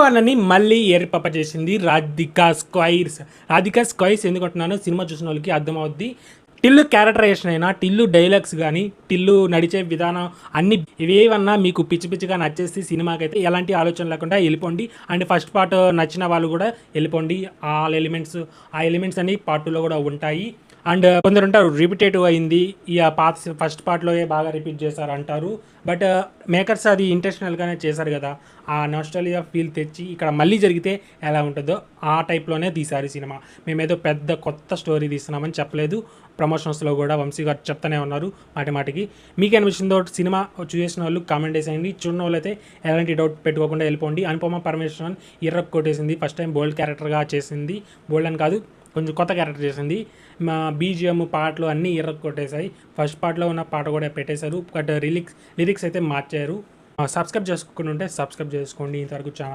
అన్నని మళ్ళీ ఏర్పప్ప చేసింది రాధికా స్క్వైర్స్ ఎందుకంటున్నానో సినిమా చూసిన వాళ్ళకి అర్థమవుద్ది. టిల్లు క్యారెక్టరైజేషన్ అయినా, టిల్లు డైలాగ్స్ కానీ, టిల్లు నడిచే విధానం అన్ని ఇవేవన్నా మీకు పిచ్చి పిచ్చిగా నచ్చేసి సినిమాకైతే ఎలాంటి ఆలోచన లేకుండా వెళ్ళిపోండి. అండ్ ఫస్ట్ పార్ట్ నచ్చిన వాళ్ళు కూడా వెళ్ళిపోండి. ఆ ఎలిమెంట్స్ అన్ని పార్ట్ 2లో కూడా ఉంటాయి. అండ్ కొందరు ఉంటారు రిపిటేటివ్ అయింది, ఇక ఫస్ట్ పార్ట్లో బాగా రిపీట్ చేశారు అంటారు. బట్ మేకర్స్ అది ఇంటెన్షనల్గానే చేశారు కదా, ఆ నాస్టాలియా ఫీల్ తెచ్చి ఇక్కడ మళ్ళీ జరిగితే ఎలా ఉంటుందో ఆ టైప్లోనే తీశారు సినిమా. మేమేదో పెద్ద కొత్త స్టోరీ తీస్తున్నామని చెప్పలేదు. ప్రమోషన్స్లో కూడా వంశీ గారు చెప్తానే ఉన్నారు మాటికి. మీకు అనిపించిందో సినిమా చూసిన వాళ్ళు కామెంట్ చేసేయండి. చూడని వాళ్ళు అయితే ఎలాంటి డౌట్ పెట్టుకోకుండా వెళ్ళిపోండి. అనుపమ పరమేశ్వరన్ ఇర్రక్ కొట్టేసింది. ఫస్ట్ టైం బోల్డ్ క్యారెక్టర్గా చేసింది. బోల్డ్ అని కాదు, కొంచెం కొత్త క్యారెక్టర్ చేసింది. మా బీజిఎం పాటలు అన్నీ ఇర్రక్ కొట్టేశాయి. ఫస్ట్ పార్ట్లో ఉన్న పాట కూడా పెట్టేశారు, బట్ లిరిక్స్ అయితే మార్చారు. సబ్స్క్రైబ్ చేసుకుంటుంటే సబ్స్క్రైబ్ చేసుకోండి. ఇంతవరకు ఛానల్